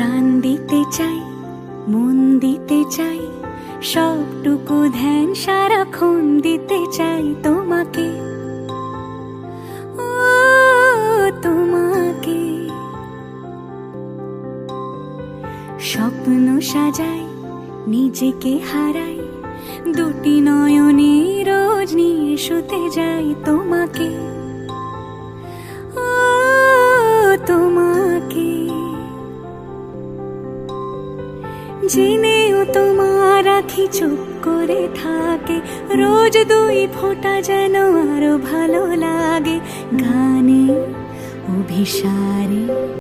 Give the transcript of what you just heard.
প্রাণ দিতে চাই, মন দিতে চাই, সবটুকু ধ্যান সারাক্ষণ দিতে চাই তোমাকে, ও তোমাকে। স্বপ্ন সাজাই, নিজেকে হারাই, দুটি নয়নে রোজ নিয়ে শুতে যাই তোমাকে, ও তোমাকে। জেনেও তোমার আখি চুপ করে থাকে, রোজ দুই ফোঁটা যেন আরো ভালো লাগে, গানে অভিসারে।